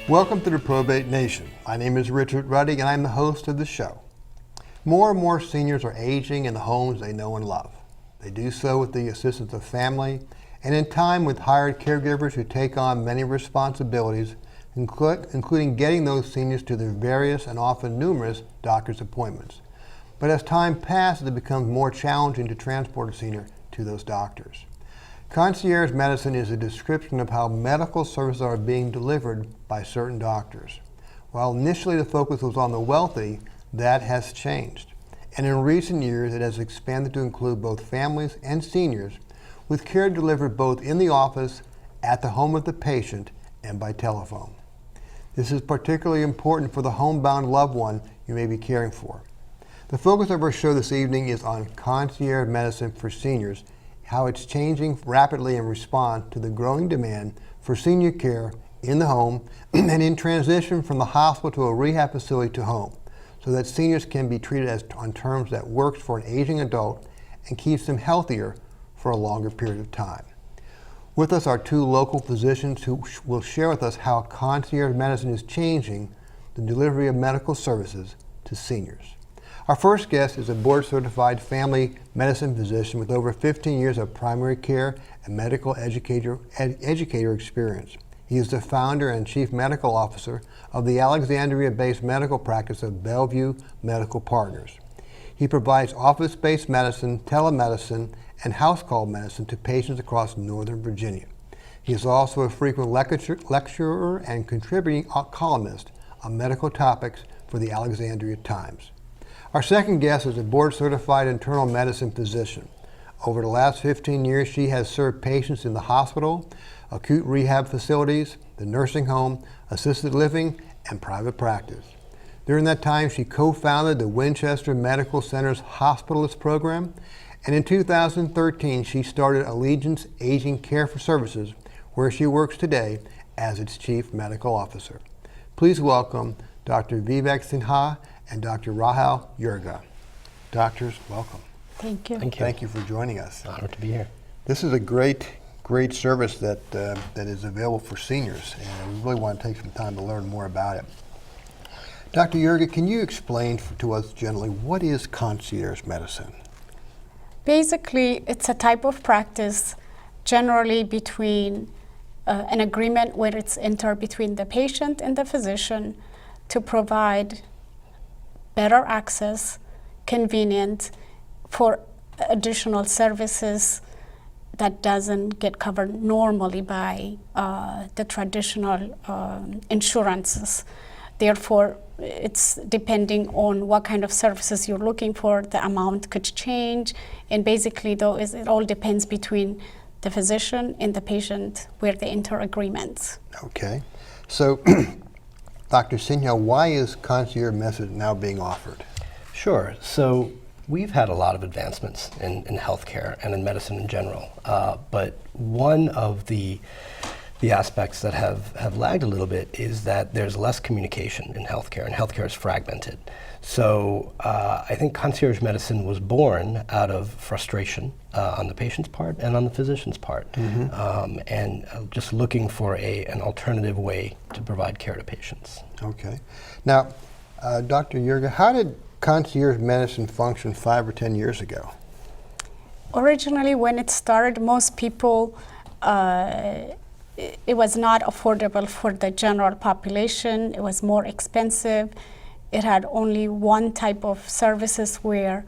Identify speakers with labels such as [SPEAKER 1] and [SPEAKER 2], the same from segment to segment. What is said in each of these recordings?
[SPEAKER 1] Welcome to the Probate Nation. My name is Richard Ruddy and I'm the host of the show. More and more seniors are aging in the homes they know and love. They do so with the assistance of family and in time with hired caregivers who take on many responsibilities, including getting those seniors to their various and often numerous doctor's appointments. But as time passes, it becomes more challenging to transport a senior to those doctors. Concierge medicine is a description of how medical services are being delivered by certain doctors. While initially the focus was on the wealthy, that has changed. And in recent years, it has expanded to include both families and seniors, with care delivered both in the office, at the home of the patient, and by telephone. This is particularly important for the homebound loved one you may be caring for. The focus of our show this evening is on concierge medicine for seniors, how it's changing rapidly in response to the growing demand for senior care in the home and in transition from the hospital to a rehab facility to home, so that seniors can be treated on terms that works for an aging adult and keeps them healthier for a longer period of time. With us are two local physicians who will share with us how concierge medicine is changing the delivery of medical services to seniors. Our first guest is a board-certified family medicine physician with over 15 years of primary care and medical educator experience. He is the founder and chief medical officer of the Alexandria-based medical practice of Bellevue Medical Partners. He provides office-based medicine, telemedicine, and house call medicine to patients across Northern Virginia. He is also a frequent lecturer and contributing columnist on medical topics for the Alexandria Times. Our second guest is a board-certified internal medicine physician. Over the last 15 years, she has served patients in the hospital, acute rehab facilities, the nursing home, assisted living, and private practice. During that time, she co-founded the Winchester Medical Center's Hospitalist Program, and in 2013, she started Allegiance Aging Care for Services, where she works today as its chief medical officer. Please welcome Dr. Vivek Sinha and Dr. Rahul Yurga. Doctors, welcome.
[SPEAKER 2] Thank you.
[SPEAKER 1] Thank you for joining us.
[SPEAKER 3] Honored to be here.
[SPEAKER 1] This is a great service that is available for seniors, and we really want to take some time to learn more about it. Dr. Yurga, can you explain to us generally what is concierge medicine?
[SPEAKER 2] Basically, it's a type of practice generally between an agreement where it's entered between the patient and the physician to provide better access, convenient for additional services that doesn't get covered normally by the traditional insurances. Therefore, it's depending on what kind of services you're looking for, the amount could change, and basically though it all depends between the physician and the patient where they enter agreements.
[SPEAKER 1] Okay, so Dr. Sinha, why is concierge medicine now being offered?
[SPEAKER 3] Sure. So we've had a lot of advancements in healthcare and in medicine in general, but one of the aspects that have lagged a little bit is that there's less communication in healthcare, and healthcare is fragmented. So I think concierge medicine was born out of frustration on the patient's part and on the physician's part, and just looking for an alternative way to provide care to patients.
[SPEAKER 1] Okay. Now, Dr. Yurga, how did concierge medicine function 5 or 10 years ago?
[SPEAKER 2] Originally, when it started, most people, it was not affordable for the general population. It was more expensive. It had only one type of services where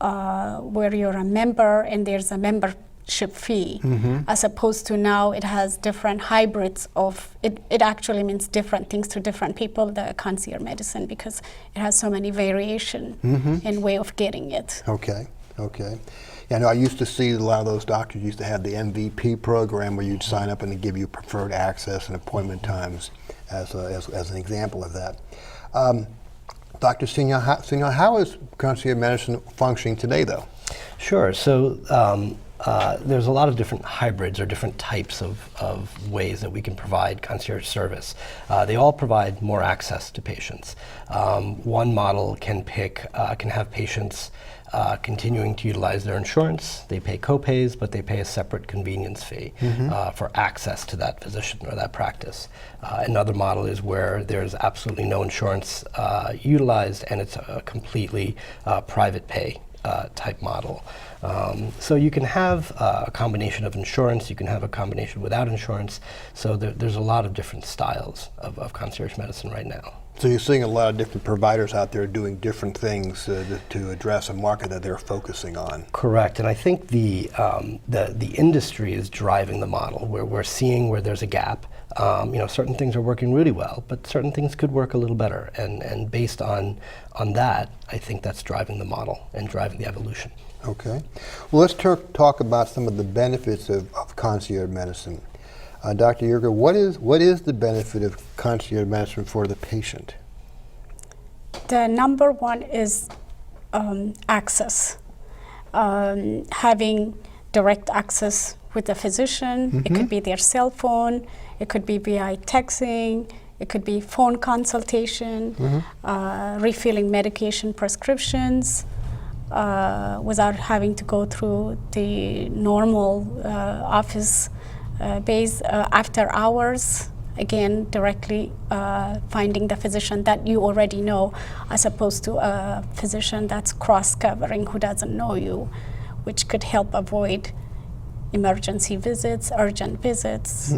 [SPEAKER 2] you're a member and there's a membership fee, as opposed to now it has different hybrids of, it actually means different things to different people, the concierge medicine, because it has so many variation in way of getting it.
[SPEAKER 1] Okay, okay. Yeah, I know I used to see a lot of those doctors used to have the MVP program where you'd sign up and they'd give you preferred access and appointment times as an example of that. Dr. Sinha, how is concierge medicine functioning today, though?
[SPEAKER 3] Sure. So there's a lot of different hybrids or different types of ways that we can provide concierge service. They all provide more access to patients. One model can have patients continuing to utilize their insurance. They pay copays, but they pay a separate convenience fee for access to that physician or that practice. Another model is where there's absolutely no insurance utilized, and it's a completely private pay type model. So you can have a combination of insurance, you can have a combination without insurance. So there's a lot of different styles of concierge medicine right now.
[SPEAKER 1] So you're seeing a lot of different providers out there doing different things to address a market that they're focusing on.
[SPEAKER 3] Correct, and I think the industry is driving the model where we're seeing where there's a gap. Certain things are working really well, but certain things could work a little better. And based on that, I think that's driving the model and driving the evolution.
[SPEAKER 1] Okay. Well, let's talk about some of the benefits of concierge medicine. Dr. Yerger, what is the benefit of concierge medicine for the patient?
[SPEAKER 2] The number one is access. Having direct access with the physician. It could be their cell phone. It could be via texting. It could be phone consultation, refilling medication prescriptions without having to go through the normal office base after hours. Again, directly finding the physician that you already know, as opposed to a physician that's cross-covering who doesn't know you, which could help avoid emergency visits, urgent visits,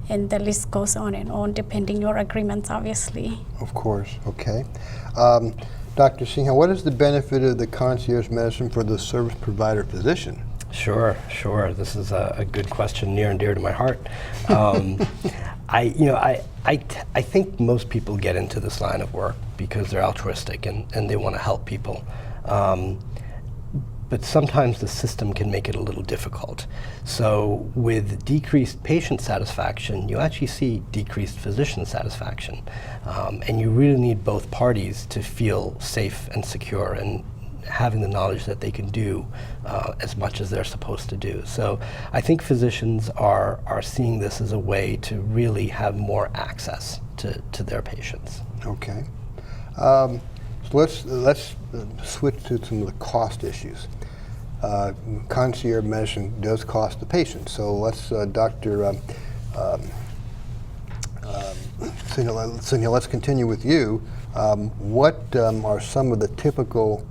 [SPEAKER 2] and the list goes on, depending your agreements, obviously.
[SPEAKER 1] Of course, okay. Dr. Sinha, what is the benefit of the concierge medicine for the service provider physician?
[SPEAKER 3] Sure. This is a good question, near and dear to my heart. I think most people get into this line of work because they're altruistic and they want to help people. But sometimes the system can make it a little difficult. So with decreased patient satisfaction, you actually see decreased physician satisfaction. And you really need both parties to feel safe and secure and having the knowledge that they can do as much as they're supposed to do. So I think physicians are seeing this as a way to really have more access to their patients.
[SPEAKER 1] Okay. So let's switch to some of the cost issues. Concierge medicine does cost the patient. So let's, Dr. Sinha, let's continue with you. What are some of the typical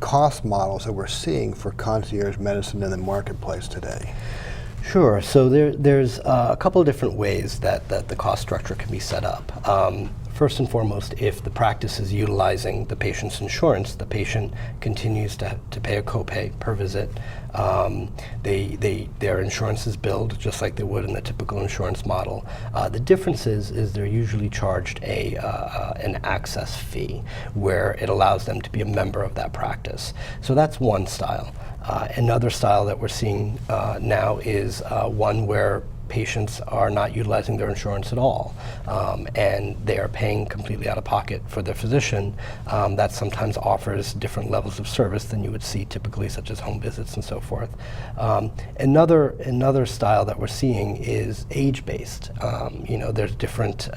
[SPEAKER 1] cost models that we're seeing for concierge medicine in the marketplace today?
[SPEAKER 3] Sure. So there's a couple of different ways that the cost structure can be set up. First and foremost, if the practice is utilizing the patient's insurance, the patient continues to pay a copay per visit. Their insurance is billed just like they would in the typical insurance model. The difference is they're usually charged an access fee where it allows them to be a member of that practice. So that's one style. Another style that we're seeing now is one where patients are not utilizing their insurance at all, and they are paying completely out of pocket for their physician. That sometimes offers different levels of service than you would see typically, such as home visits and so forth. Another style that we're seeing is age-based. There's different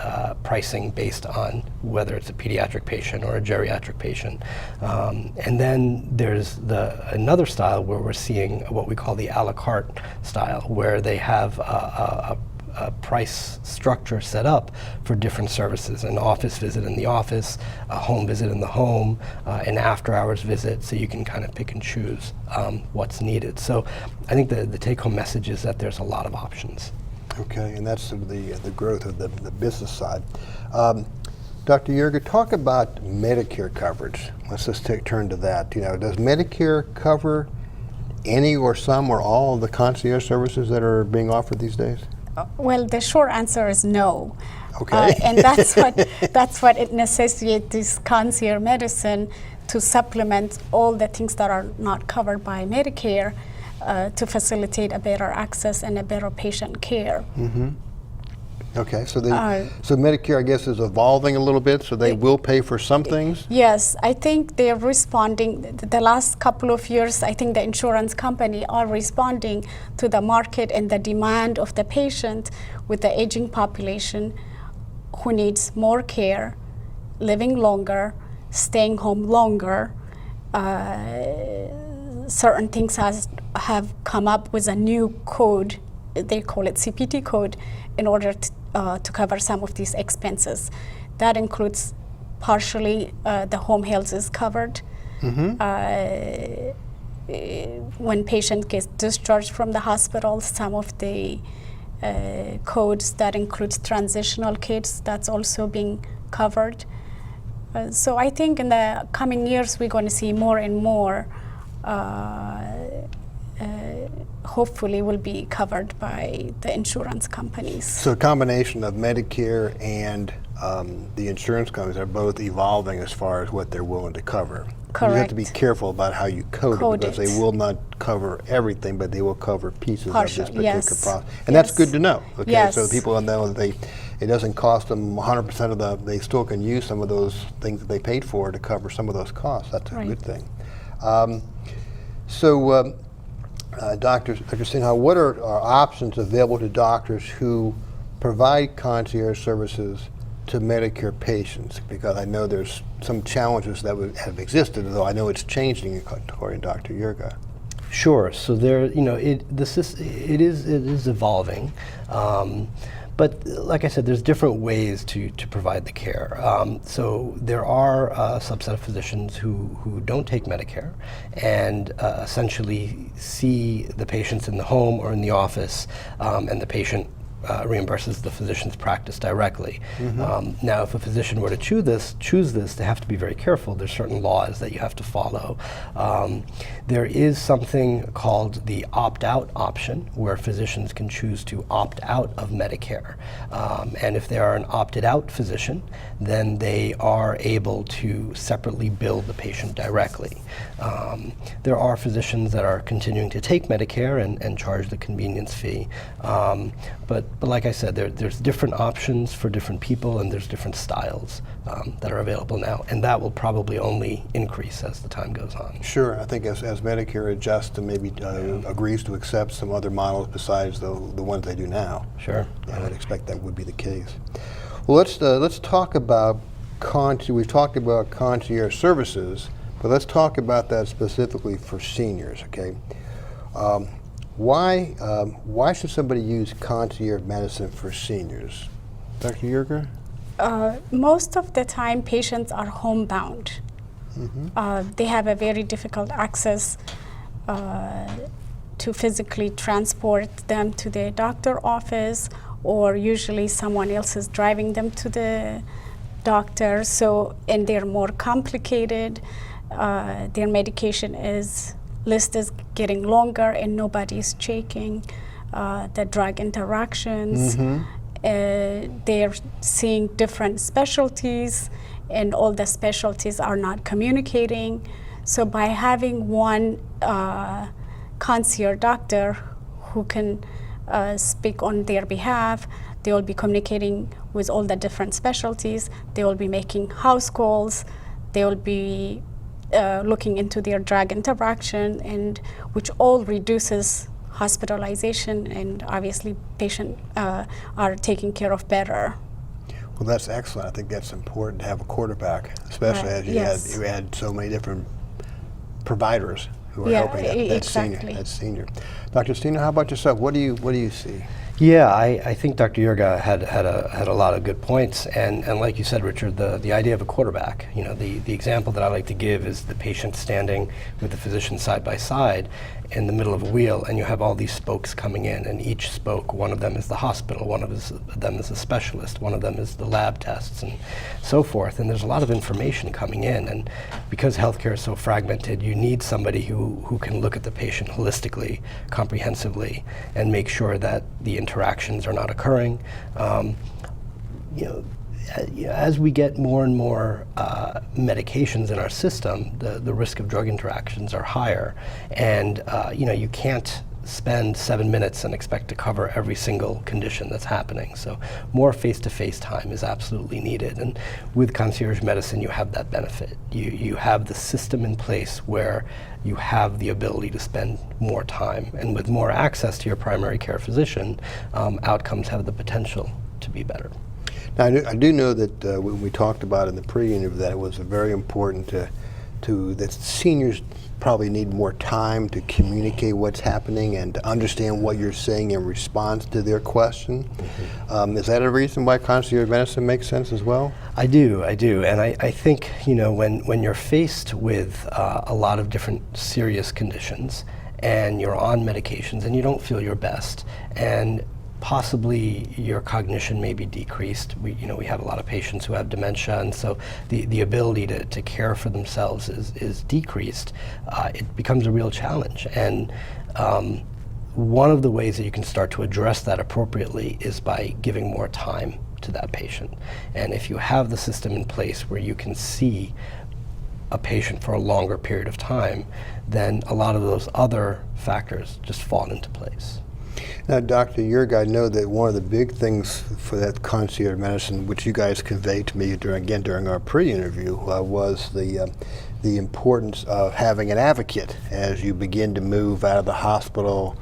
[SPEAKER 3] pricing based on whether it's a pediatric patient or a geriatric patient. And then there's another style where we're seeing what we call the a la carte style, where they have a price structure set up for different services: an office visit in the office, a home visit in the home, an after-hours visit, so you can kind of pick and choose what's needed. So I think the take-home message is that there's a lot of options.
[SPEAKER 1] Okay, and that's the growth of the business side. Dr. Yerger, talk about Medicare coverage. Let's just turn to that. Does Medicare cover any or some or all of the concierge services that are being offered these days?
[SPEAKER 2] Well, the short answer is no.
[SPEAKER 1] Okay.
[SPEAKER 2] And that's what it necessitates, this concierge medicine, to supplement all the things that are not covered by Medicare to facilitate a better access and a better patient care.
[SPEAKER 1] Okay, so so Medicare, I guess, is evolving a little bit, so they will pay for some things?
[SPEAKER 2] Yes, I think they're responding. The last couple of years, I think the insurance company are responding to the market and the demand of the patient with the aging population who needs more care, living longer, staying home longer. Certain things have come up with a new code, they call it CPT code, in order to cover some of these expenses. That includes partially the home health is covered. When patient gets discharged from the hospital, some of the codes that includes transitional kits, that's also being covered. So I think in the coming years we're going to see more and more hopefully will be covered by the insurance companies.
[SPEAKER 1] So a combination of Medicare and the insurance companies are both evolving as far as what they're willing to cover.
[SPEAKER 2] Correct.
[SPEAKER 1] You have to be careful about how you code it, because they will not cover everything, but they will cover pieces of this particular process. And that's good to know. Okay,
[SPEAKER 2] Yes.
[SPEAKER 1] so people know that it doesn't cost them 100% of they still can use some of those things that they paid for to cover some of those costs. That's a good thing. Dr. Sinha, what are options available to doctors who provide concierge services to Medicare patients? Because I know there's some challenges that have existed, though I know it's changing according to Dr. Yurga.
[SPEAKER 3] Sure. So there, it is evolving. But like I said, there's different ways to provide the care. So there are a subset of physicians who don't take Medicare and essentially see the patients in the home or in the office, and the patient reimburses the physician's practice directly. Now, if a physician were to choose this, they have to be very careful. There's certain laws that you have to follow. There is something called the opt-out option, where physicians can choose to opt out of Medicare. And if they are an opted-out physician, then they are able to separately bill the patient directly. There are physicians that are continuing to take Medicare and charge the convenience fee. But like I said, there's different options for different people, and there's different styles that are available now, and that will probably only increase as the time goes on.
[SPEAKER 1] Sure, I think as Medicare adjusts and maybe agrees to accept some other models besides the ones they do now.
[SPEAKER 3] Sure.
[SPEAKER 1] I would expect that would be the case. Well, let's talk about we've talked about concierge services, but let's talk about that specifically for seniors. Okay. Why should somebody use concierge medicine for seniors? Dr. Yurga?
[SPEAKER 2] Most of the time, patients are homebound. They have a very difficult access to physically transport them to the doctor office, or usually someone else is driving them to the doctor. So, and they're more complicated. Their medication list is getting longer, and nobody's checking the drug interactions. They're seeing different specialties, and all the specialties are not communicating. So by having one concierge doctor who can speak on their behalf, they will be communicating with all the different specialties. They will be making house calls. They will be looking into their drug interaction, and which all reduces hospitalization, and obviously patients are taken care of better.
[SPEAKER 1] Well, that's excellent. I think that's important to have a quarterback, especially as you add so many different providers who are helping that senior. Dr. Stina, how about yourself? What do you see?
[SPEAKER 3] Yeah, I think Dr. Yurga had a lot of good points, and like you said, Richard, the idea of a quarterback. The example that I like to give is the patient standing with the physician side by side in the middle of a wheel, and you have all these spokes coming in, and each spoke, one of them is the hospital, one of them is a specialist, one of them is the lab tests, and so forth. And there's a lot of information coming in, and because healthcare is so fragmented, you need somebody who can look at the patient holistically, comprehensively, and make sure that the interactions are not occurring. As we get more and more medications in our system, the risk of drug interactions are higher, and you can't spend 7 minutes and expect to cover every single condition that's happening. So more face-to-face time is absolutely needed. And with concierge medicine, you have that benefit. You have the system in place where you have the ability to spend more time. And with more access to your primary care physician, outcomes have the potential to be better.
[SPEAKER 1] Now, I do know that when we talked about in the pre-interview that it was very important that seniors probably need more time to communicate what's happening and to understand what you're saying in response to their question. Is that a reason why concierge medicine makes sense as well?
[SPEAKER 3] I do, and I think, you know, when you're faced with a lot of different serious conditions and you're on medications and you don't feel your best, and possibly your cognition may be decreased. We have a lot of patients who have dementia, and so the ability to care for themselves is decreased. It becomes a real challenge. And one of the ways that you can start to address that appropriately is by giving more time to that patient. And if you have the system in place where you can see a patient for a longer period of time, then a lot of those other factors just fall into place.
[SPEAKER 1] Now, Dr. Yerg, I know that one of the big things for that concierge medicine, which you guys conveyed to me during our pre-interview, was the importance of having an advocate as you begin to move out of the hospital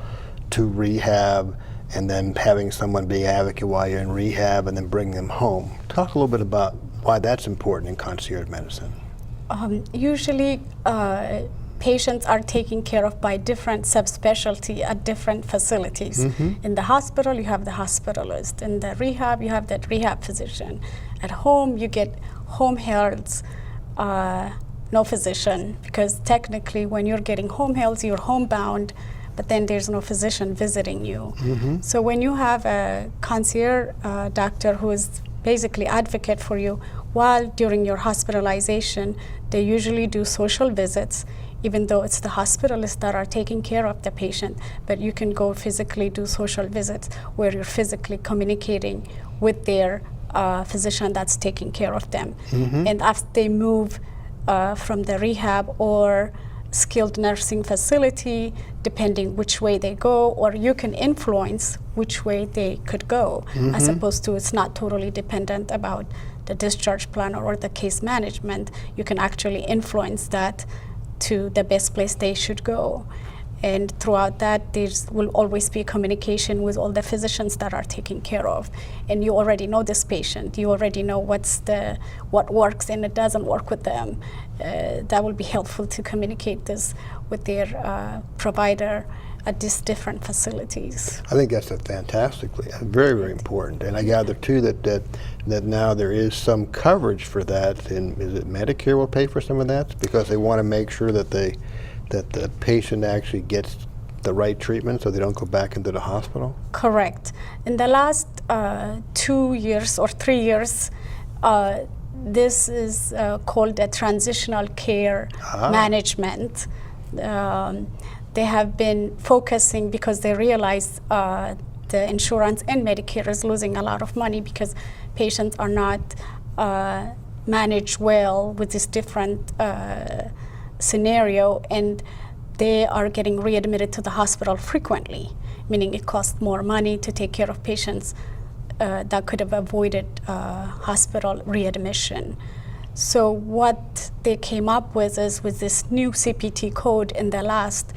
[SPEAKER 1] to rehab, and then having someone be an advocate while you're in rehab and then bring them home. Talk a little bit about why that's important in concierge medicine.
[SPEAKER 2] Usually, patients are taken care of by different subspecialty at different facilities. In the hospital, you have the hospitalist. In the rehab, you have that rehab physician. At home, you get home health, no physician, because technically when you're getting home health, you're homebound, but then there's no physician visiting you. So when you have a concierge doctor who is basically advocate for you, while during your hospitalization, they usually do social visits, even though it's the hospitalists that are taking care of the patient, but you can go physically do social visits where you're physically communicating with their physician that's taking care of them. And after they move from the rehab or skilled nursing facility, depending which way they go, or you can influence which way they could go, as opposed to it's not totally dependent about the discharge plan or the case management. You can actually influence that to the best place they should go. And throughout that, there will always be communication with all the physicians that are taking care of. And you already know this patient. You already know what works and it doesn't work with them. That will be helpful to communicate this with their provider at these different facilities.
[SPEAKER 1] I think that's fantastically, very, very important. And I gather too that now there is some coverage for that. And is it Medicare will pay for some of that? Because they want to make sure that the patient actually gets the right treatment so they don't go back into the hospital?
[SPEAKER 2] Correct. In the last 2 years or 3 years, this is called a transitional care management. They have been focusing because they realize the insurance and Medicare is losing a lot of money because patients are not managed well with this different scenario, and they are getting readmitted to the hospital frequently, meaning it costs more money to take care of patients that could have avoided hospital readmission. So what they came up with is with this new CPT code in the last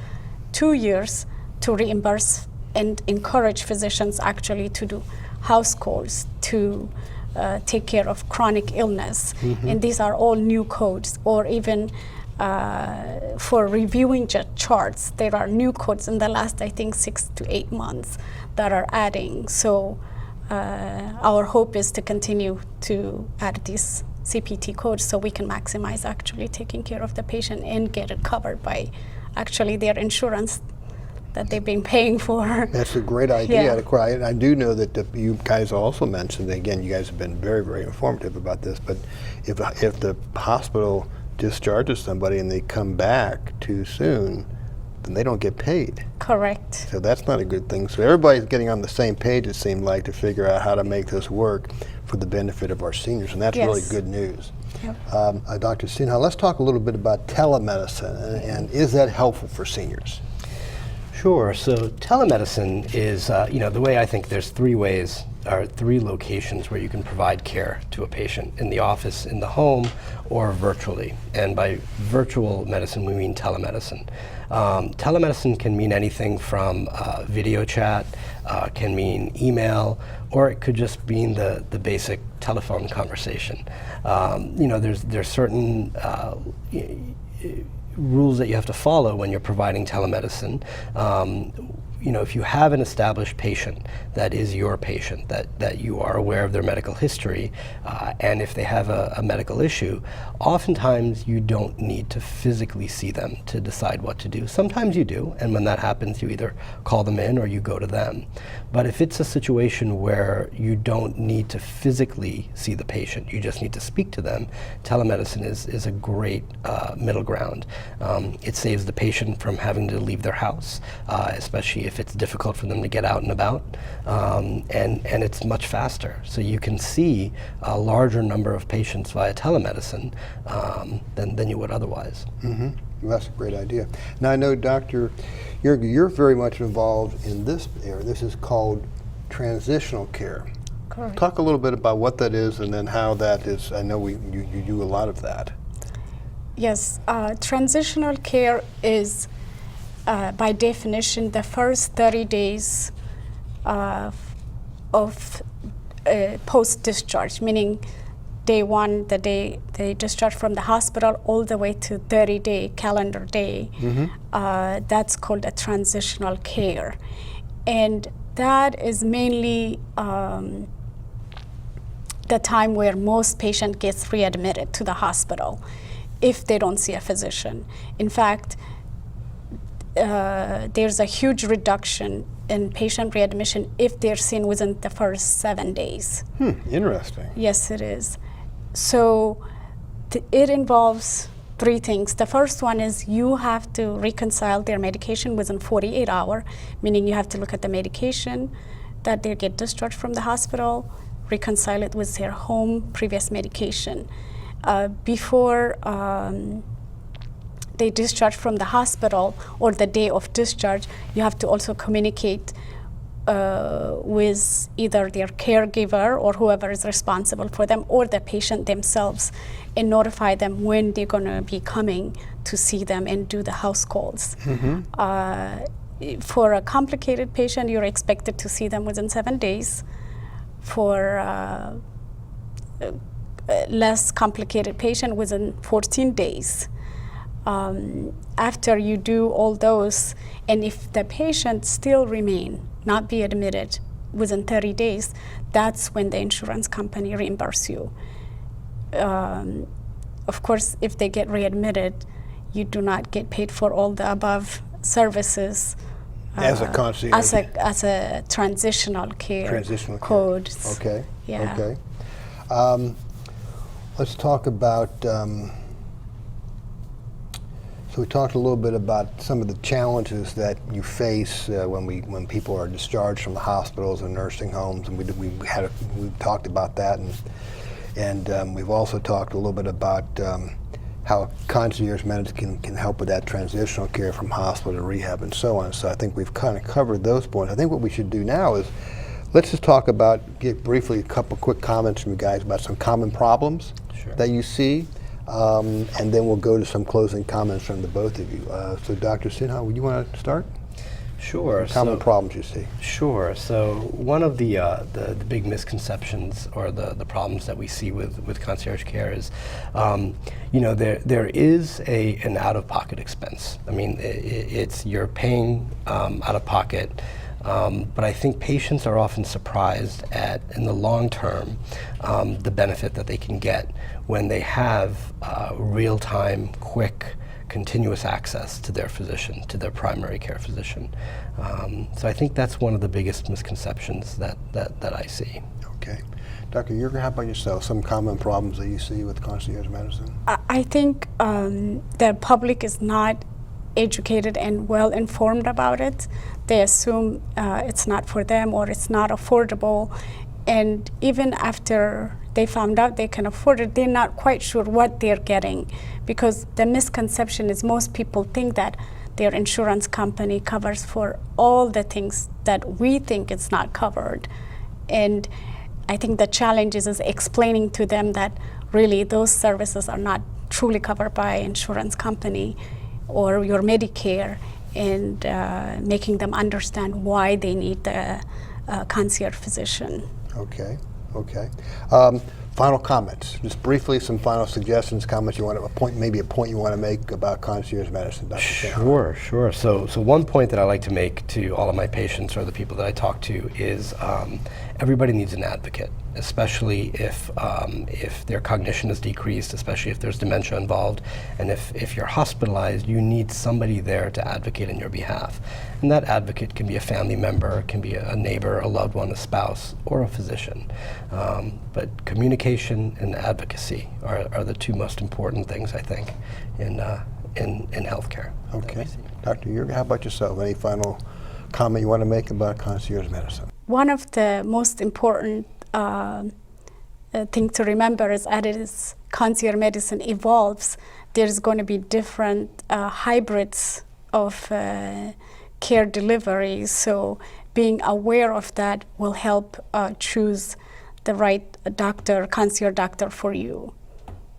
[SPEAKER 2] 2 years to reimburse and encourage physicians actually to do house calls to take care of chronic illness. And these are all new codes, or even for reviewing charts, there are new codes in the last, I think, 6 to 8 months that are adding. So our hope is to continue to add these CPT codes so we can maximize actually taking care of the patient and get it covered by actually their insurance that they've been paying for.
[SPEAKER 1] That's a great idea. Yeah. I do know that you guys also mentioned, again, you guys have been very, very informative about this, but if the hospital discharges somebody and they come back too soon, then they don't get paid.
[SPEAKER 2] Correct.
[SPEAKER 1] So that's not a good thing. So everybody's getting on the same page, it seemed like, to figure out how to make this work for the benefit of our seniors, and that's really good news. Yep. Dr. Sinha, let's talk a little bit about telemedicine, and is that helpful for seniors?
[SPEAKER 3] Sure. So telemedicine is, the way I think there's three ways or three locations where you can provide care to a patient: in the office, in the home, or virtually. And by virtual medicine, we mean telemedicine. Telemedicine can mean anything from video chat, can mean email, or it could just mean the basic telephone conversation. There's certain rules that you have to follow when you're providing telemedicine. If you have an established patient that is your patient, that you are aware of their medical history, and if they have a medical issue, oftentimes you don't need to physically see them to decide what to do. Sometimes you do, and when that happens, you either call them in or you go to them. But if it's a situation where you don't need to physically see the patient, you just need to speak to them, telemedicine is a great middle ground. It saves the patient from having to leave their house, especially if it's difficult for them to get out and about, and it's much faster. So you can see a larger number of patients via telemedicine than you would otherwise.
[SPEAKER 1] Mm-hmm. Well, that's a great idea. Now I know, Doctor, you're very much involved in this area. This is called transitional care.
[SPEAKER 2] Correct.
[SPEAKER 1] Talk a little bit about what that is and then how that is. I know you do a lot of that.
[SPEAKER 2] Yes, transitional care is, by definition, the first 30 days of post-discharge, meaning day one, the day they discharge from the hospital, all the way to 30-day calendar day. Mm-hmm. That's called a transitional care. And that is mainly the time where most patient gets readmitted to the hospital if they don't see a physician. In fact, there's a huge reduction in patient readmission if they're seen within the first 7 days.
[SPEAKER 1] Interesting.
[SPEAKER 2] Yes, it is. So it involves three things. The first one is you have to reconcile their medication within 48 hours, meaning you have to look at the medication that they get discharged from the hospital, reconcile it with their home previous medication. Before they discharge from the hospital or the day of discharge, you have to also communicate with either their caregiver or whoever is responsible for them or the patient themselves and notify them when they're going to be coming to see them and do the house calls. Mm-hmm. For a complicated patient, you're expected to see them within 7 days. For less complicated patient, within 14 days. After you do all those, and if the patient still remain, not be admitted within 30 days, that's when the insurance company reimburse you. Of course, if they get readmitted, you do not get paid for all the above services.
[SPEAKER 1] As a concierge?
[SPEAKER 2] As a transitional care code.
[SPEAKER 1] Okay.
[SPEAKER 2] Yeah.
[SPEAKER 1] Okay. Let's talk about, so we talked a little bit about some of the challenges that you face when people are discharged from the hospitals and nursing homes, and we talked about that, and we've also talked a little bit about how concierge medicine can help with that transitional care from hospital to rehab and so on. So I think we've kind of covered those points. I think what we should do now is let's just talk about, get briefly a couple quick comments from you guys about some common problems that you see, and then we'll go to some closing comments from the both of you. So Dr. Sinha, would you want to start?
[SPEAKER 3] Sure.
[SPEAKER 1] Common problems you see.
[SPEAKER 3] Sure. So one of the big misconceptions or the problems that we see with concierge care is, there is an out-of-pocket expense. I mean, it's you're paying out of pocket. But I think patients are often surprised at, in the long term, the benefit that they can get when they have real-time, quick, continuous access to their physician, to their primary care physician. So I think that's one of the biggest misconceptions that I see.
[SPEAKER 1] Okay. Dr. Yerger, how about yourself? Some common problems that you see with concierge medicine?
[SPEAKER 2] I think the public is not educated and well informed about it. They assume it's not for them or it's not affordable, and even after they found out they can afford it, they're not quite sure what they're getting, because the misconception is most people think that their insurance company covers for all the things that we think is not covered. And I think the challenge is explaining to them that really those services are not truly covered by insurance company or your Medicare, and making them understand why they need the concierge physician.
[SPEAKER 1] Okay, okay. Final comments, just briefly, some final suggestions, comments you want to, maybe a point you want to make about concierge medicine, Dr. Singh.
[SPEAKER 3] Sure. So one point that I like to make to all of my patients or the people that I talk to is everybody needs an advocate, especially if their cognition is decreased, especially if there's dementia involved, and if you're hospitalized, you need somebody there to advocate in your behalf. And that advocate can be a family member, it can be a neighbor, a loved one, a spouse, or a physician. But communication and advocacy are the two most important things, I think, in healthcare.
[SPEAKER 1] Okay. Dr. Yerga, how about yourself? Any final comment you want to make about concierge medicine?
[SPEAKER 2] One of the most important thing to remember is as concierge medicine evolves, there's going to be different hybrids of care delivery. So being aware of that will help choose the right doctor, concierge doctor for you.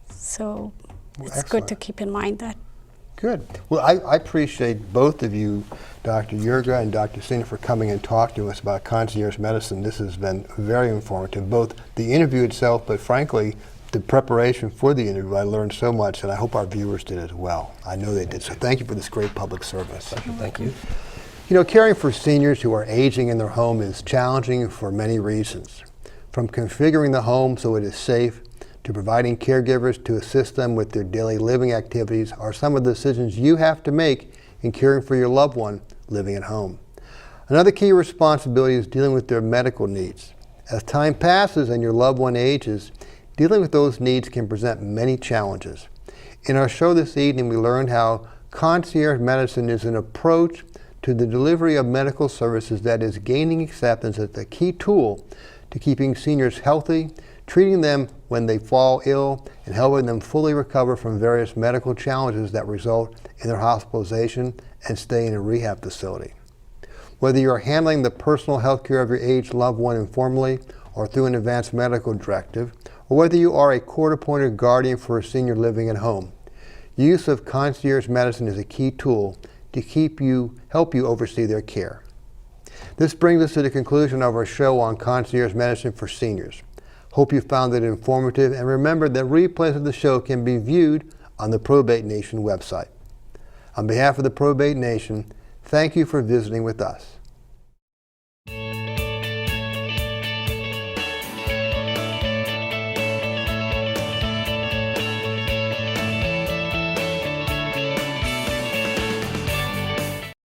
[SPEAKER 2] So it's good to keep in mind that.
[SPEAKER 1] Good. Well, I appreciate both of you, Dr. Yerga and Dr. Singh, for coming and talking to us about concierge medicine. This has been very informative, both the interview itself, but frankly, the preparation for the interview. I learned so much, and I hope our viewers did as well. I know they did. So thank you for this great public service.
[SPEAKER 3] Thank you.
[SPEAKER 1] You know, caring for seniors who are aging in their home is challenging for many reasons. From configuring the home so it is safe, to providing caregivers to assist them with their daily living activities are some of the decisions you have to make in caring for your loved one living at home. Another key responsibility is dealing with their medical needs. As time passes and your loved one ages, dealing with those needs can present many challenges. In our show this evening, we learned how concierge medicine is an approach to the delivery of medical services that is gaining acceptance as a key tool to keeping seniors healthy, treating them when they fall ill, and helping them fully recover from various medical challenges that result in their hospitalization and stay in a rehab facility. Whether you're handling the personal health care of your aged loved one informally or through an advanced medical directive, or whether you are a court-appointed guardian for a senior living at home, use of concierge medicine is a key tool to help you oversee their care. This brings us to the conclusion of our show on concierge medicine for seniors. Hope you found it informative, and remember that replays of the show can be viewed on the Probate Nation website. On behalf of the Probate Nation, thank you for visiting with us.